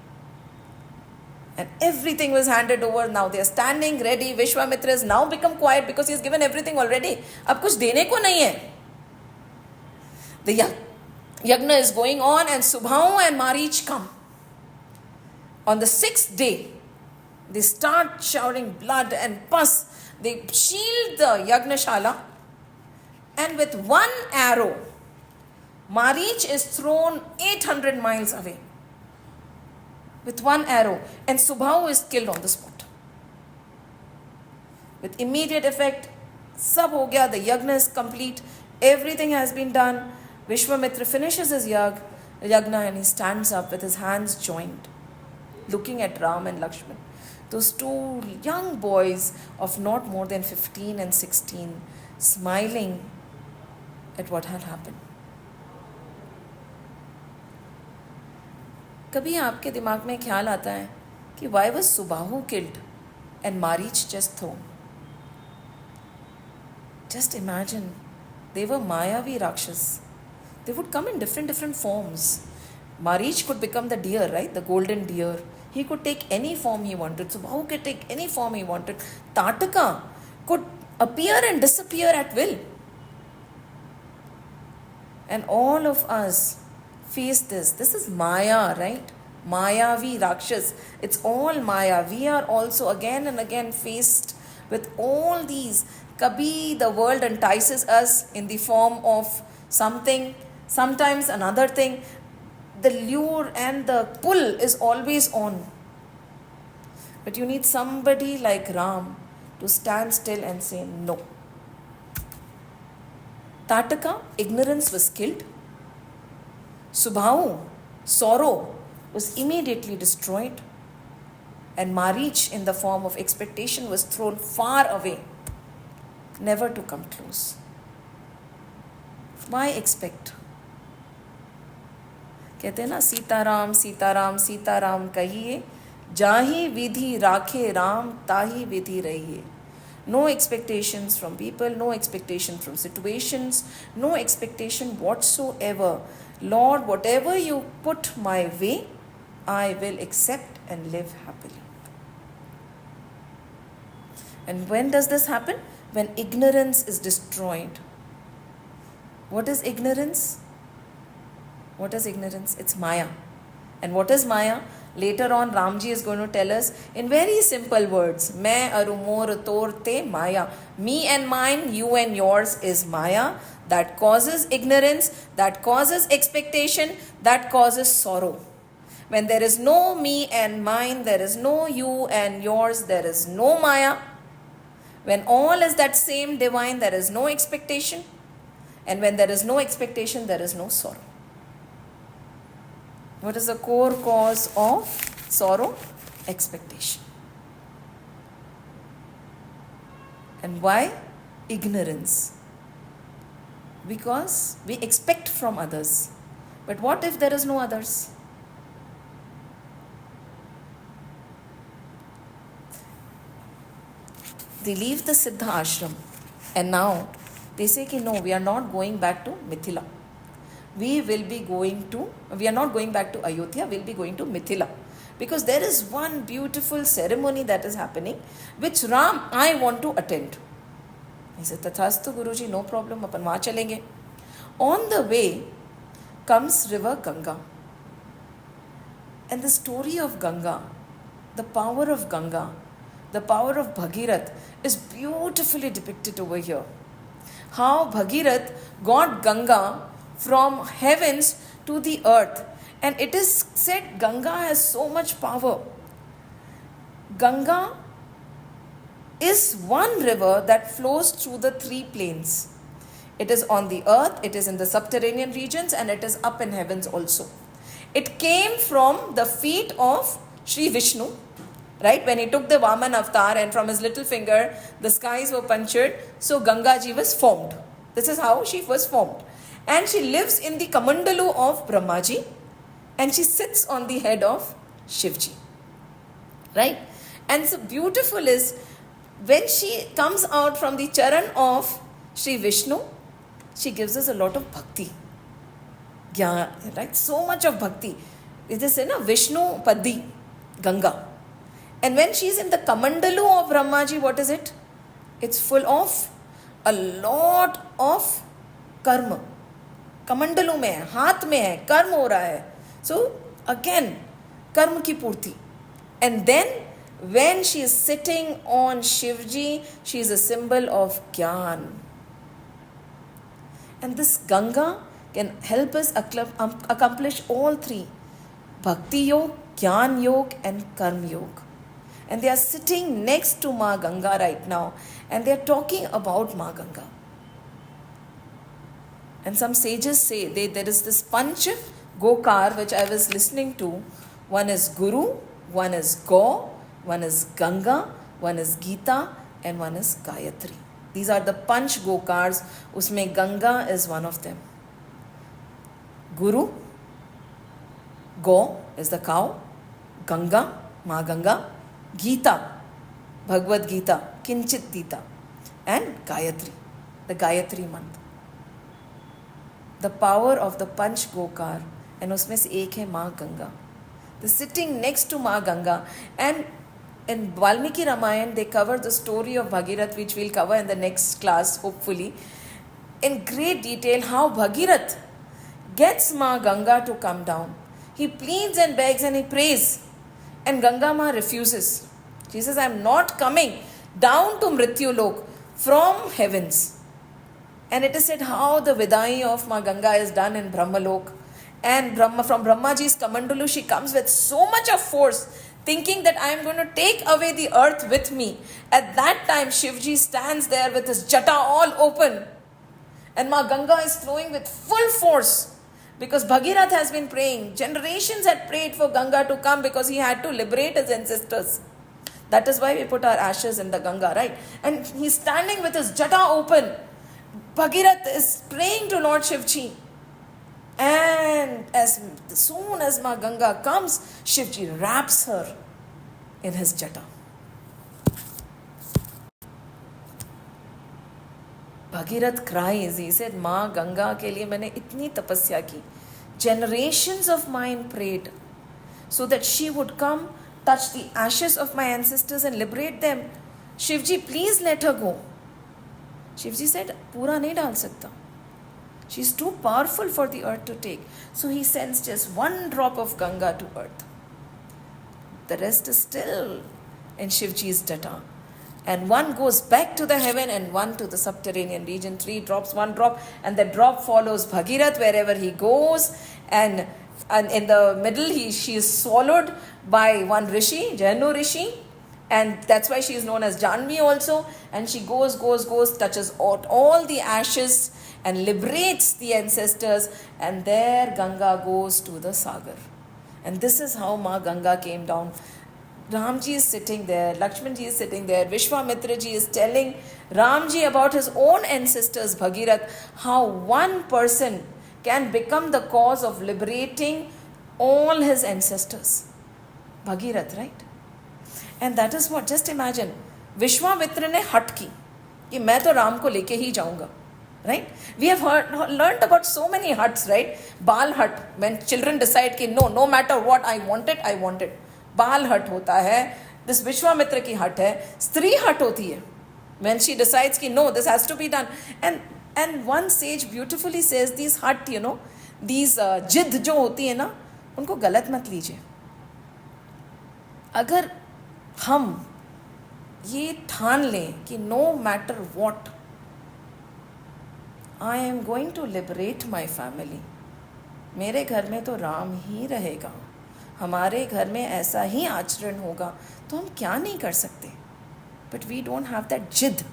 Speaker 1: And everything was handed over. Now they are standing ready. Vishwamitra has now become quiet because he has given everything already. अब कुछ देने को नहीं है. The yagna is going on, and Subhahu and Marich come. On the 6th day, they start shouting blood and pus. They shield the Yagnashala, and with one arrow, Marich is thrown 800 miles away. With one arrow, and Subhahu is killed on the spot. With immediate effect, sab ho gaya, the yagna is complete, everything has been done. Vishwamitra finishes his yagna and he stands up with his hands joined, looking at Ram and Lakshman. Those two young boys of not more than 15 and 16, smiling at what had happened. कभी आपके दिमाग में ख्याल आता है कि why was Subhahu killed and Marich just thrown? Just imagine, they were Mayavi Rakshas. They would come in different forms. Marich could become the deer, right? The golden deer. He could take any form he wanted. Subhahu could take any form he wanted. Tataka could appear and disappear at will. And all of us face this. This is Maya, right? Mayavi Rakshas. It's all Maya. We are also again and again faced with all these. Kabhi the world entices us in the form of something, sometimes another thing. The lure and the pull is always on. But you need somebody like Ram to stand still and say no. Tataka, ignorance, was killed. Subhahu, sorrow, was immediately destroyed. And Marich, in the form of expectation, was thrown far away, never to come close. Why expect? कहते हैं ना, सीताराम सीताराम सीताराम कहिए, जाहि विधि राखे राम ताहि विधि रहिए. No expectations from people, no expectation from situations, no expectation whatsoever. Lord, whatever you put my way, I will accept and live happily. And when does this happen? When ignorance is destroyed. What is ignorance? What is ignorance? It's Maya. And what is Maya? Later on, Ramji is going to tell us in very simple words. Main aru mor tor te Maya. Me and mine, you and yours is Maya. That causes ignorance, that causes expectation, that causes sorrow. When there is no me and mine, there is no you and yours, there is no Maya. When all is that same divine, there is no expectation. And when there is no expectation, there is no sorrow. What is the core cause of sorrow? Expectation. And why? Ignorance. Because we expect from others. But what if there is no others? They leave the Siddha ashram and now they say ki no, we are not going back to Mithila. We are not going back to Ayodhya, we'll be going to Mithila. Because there is one beautiful ceremony that is happening, which Ram, I want to attend. He said, Tathastu Guruji, no problem, apan wahan chalenge. On the way comes river Ganga. And the story of Ganga, the power of Ganga, the power of Bhagirath is beautifully depicted over here. How Bhagirath got Ganga from heavens to the earth. And it is said Ganga has so much power. Ganga is one river that flows through the three planes. It is on the earth, it is in the subterranean regions, and it is up in heavens also. It came from the feet of Sri Vishnu, right? When he took the Vaman avatar and from his little finger, the skies were punctured. So Ganga ji was formed. This is how she was formed. And she lives in the Kamandalu of Brahmaji. And she sits on the head of Shivji. Right? And so beautiful is when she comes out from the charan of Sri Vishnu, she gives us a lot of bhakti. Yeah, right? So much of bhakti. It is in a Vishnu Paddi, Ganga. And when she is in the Kamandalu of Brahmaji, what is it? It's full of a lot of karma. Kamandalu mein hai, haath mein hai, karma ho raha hai. So again, karma ki purti. And then when she is sitting on Shivji, she is a symbol of Gyan. And this Ganga can help us accomplish all three. Bhakti Yoga, Gyan Yoga and Karma Yoga. And they are sitting next to Ma Ganga right now. And they are talking about Ma Ganga. And some sages say there is this Panch Gokar which I was listening to. One is Guru, one is Go, one is Ganga, one is Gita, and one is Gayatri. These are the Panch Gokars. Usme Ganga is one of them. Guru, Go is the cow, Ganga, Ma Ganga, Gita, Bhagavad Gita, Kinchit Gita, and Gayatri, the Gayatri mantra. The power of the Panch Gokar, and usme se ek hai Ma Ganga. They're sitting next to Ma Ganga, and in Valmiki Ramayana they cover the story of Bhagirath, which we'll cover in the next class hopefully, in great detail how Bhagirath gets Ma Ganga to come down. He pleads and begs and he prays, and Ganga Ma refuses. She says, I'm not coming down to Mrityu Lok from heavens. And it is said how the Vidai of Ma Ganga is done in Brahmalok. And from Brahmaji's Kamandalu, she comes with so much of force, thinking that I am going to take away the earth with me. At that time, Shivji stands there with his jata all open. And Ma Ganga is flowing with full force. Because Bhagirath has been praying. Generations had prayed for Ganga to come because he had to liberate his ancestors. That is why we put our ashes in the Ganga, right? And he's standing with his jata open. Bhagirath is praying to Lord Shivji. And as soon as Ma Ganga comes, Shivji wraps her in his jata. Bhagirath cries. He said, Ma Ganga ke liye maine itni tapasya ki. Generations of mine prayed so that she would come, touch the ashes of my ancestors and liberate them. Shivji, please let her go. Shivji said, Pura nahi dal sakta. She's too powerful for the earth to take. So he sends just one drop of Ganga to earth. The rest is still in Shivji's jata. And one goes back to the heaven and one to the subterranean region. 3 drops, 1 drop, and the drop follows Bhagirath wherever he goes. And in the middle, she is swallowed by one Rishi, Janu Rishi. And that's why she is known as Janvi also. And she goes, touches all the ashes and liberates the ancestors. And there Ganga goes to the Sagar. And this is how Ma Ganga came down. Ramji is sitting there, Lakshmanji is sitting there, Vishwamitraji is telling Ramji about his own ancestors, Bhagirath, how one person can become the cause of liberating all his ancestors. Bhagirath, right? And that is what, just imagine, Vishwamitra ne हट की कि मैं तो राम को लेके ही जाऊंगा. Right? We have learned about so many huts, right? Bal hut, when children decide कि no matter what I want it. बाल हट होता है. दिस विश्वामित्र की हट है. स्त्री हट होती है when she decides कि no, this has to be done. And one sage beautifully says these hut, these जिद जो होती है ना, उनको गलत मत लीजिए. अगर हम ये ठान लें कि no matter what I am going to liberate my family, मेरे घर में तो राम ही रहेगा, हमारे घर में ऐसा ही आचरण होगा, तो हम क्या नहीं कर सकते. But we don't have that jid.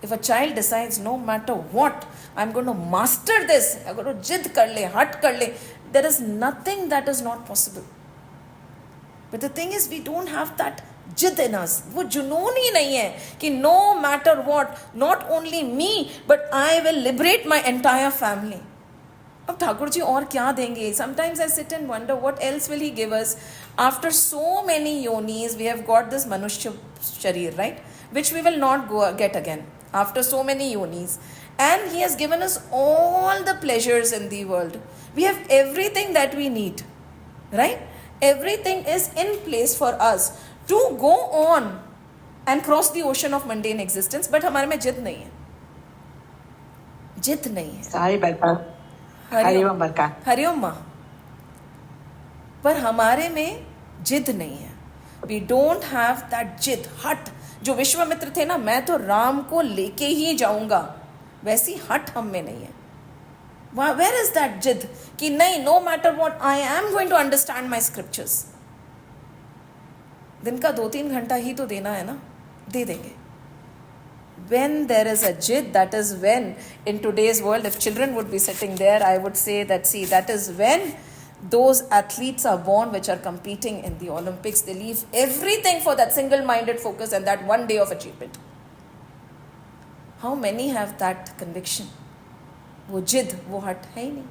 Speaker 1: If a child decides no matter what, I'm going to master this, I'm going to jid कर ले, हट कर ले, there is nothing that is not possible. But the thing is, we don't have that jid in us. वो जुनून ही नहीं है कि no matter what, not only me, but I will liberate my entire family. अब ठाकुर जी और क्या देंगे? Sometimes I sit and wonder what else will he give us. After so many yonis, we have got this manushya sharir, right? Which we will not get again. After so many yonis. And he has given us all the pleasures in the world. We have everything that we need, right? Everything is in place for us to go on and cross the ocean of mundane existence. But हमारे में जिद नहीं है. जिद नहीं है.
Speaker 2: सारी बरकत. हरिओम बरकत.
Speaker 1: हरिओम माँ. पर हमारे में जिद नहीं है. We don't have that जिद, हट. जो विश्वामित्र थे ना, मैं तो राम को लेके ही जाऊंगा, वैसी हट हम में नहीं है. Where is that जिद कि नहीं, no matter what, I am going to understand my scriptures. दिन का 2-3 घंटा ही तो देना है ना, दे देंगे. When there is a jid, that is when, in today's world, if children would be sitting there, I would say that, see, that is when those athletes are born which are competing in the Olympics. They leave everything for that single-minded focus and that one day of achievement. How many have that conviction? वो जिद, वो हट है ही नहीं.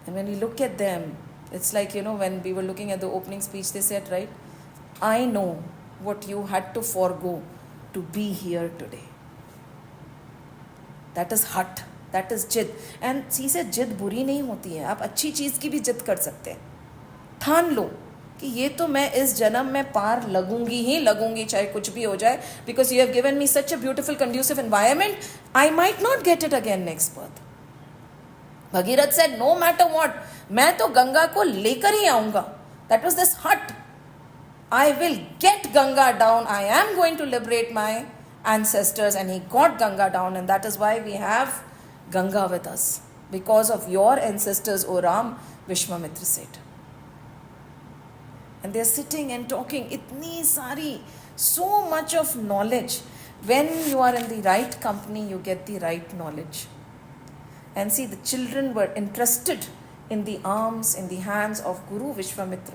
Speaker 1: And when we look at them, it's like, when we were looking at the opening speech, they said, right, I know what you had to forego to be here today. That is hut, that is जिद. And see, से जिद बुरी नहीं होती है. आप अच्छी चीज़ की भी जिद कर सकते हैं. ठान लो कि ये तो मैं इस जन्म में पार लगूंगी ही लगूंगी, चाहे कुछ भी हो जाए, because you have given me such a beautiful conducive environment, I might not get it again next birth. Bhagirath said, no matter what, मैं तो गंगा को लेकर ही आऊंगा. That was this hut. I will get Ganga down. I am going to liberate my ancestors. And he got Ganga down, and that is why we have Ganga with us. Because of your ancestors, O Ram, Vishwamitra said. And they are sitting and talking. Itni sari, so much of knowledge. When you are in the right company, you get the right knowledge. And see, the children were entrusted in the arms, in the hands of Guru Vishwamitra.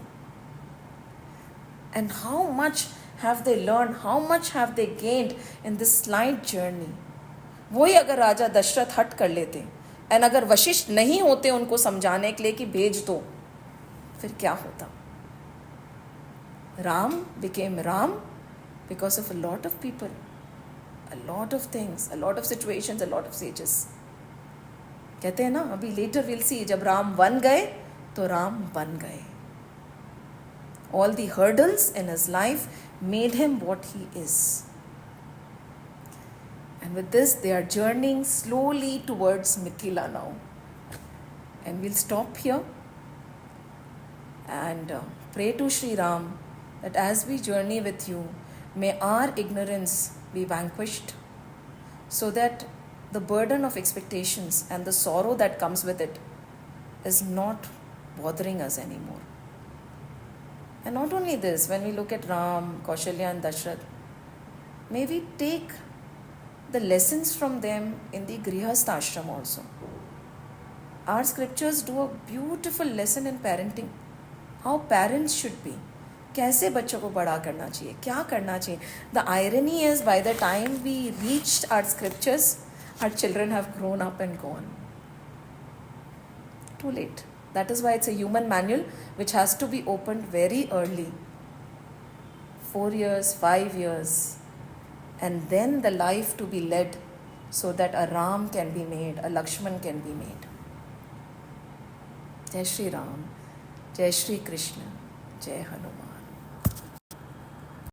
Speaker 1: And how much have they learned? How much have they gained in this slight journey? वही अगर राजा दशरथ हट कर लेते, and अगर वशिष्ठ नहीं होते उनको समझाने के लिए कि भेज दो, फिर क्या होता? Ram became Ram because of a lot of people, a lot of things, a lot of situations, a lot of sages. कहते हैं ना, अभी later we'll see, जब राम बन गए तो राम बन गए. All the hurdles in his life made him what he is. And And with this, they are journeying slowly towards Mithila now. And we'll stop here and pray to Sri Ram that as we journey with you, may our ignorance be vanquished, so that the burden of expectations and the sorrow that comes with it is not bothering us anymore. And not only this, when we look at Ram, Kaushalya and Dashrath, may we take the lessons from them in the Grihastha ashram also. Our scriptures do a beautiful lesson in parenting, how parents should be. कैसे बच्चों को बड़ा करना चाहिए, क्या करना चाहिए. The irony is, by the time we reached our scriptures, our children have grown up and gone. Too late. That is why it's a human manual which has to be opened very early. 4 years, 5 years. And then the life to be led so that a Ram can be made, a Lakshman can be made. Jai Shri Ram, Jai Shri Krishna, Jai Hanuman.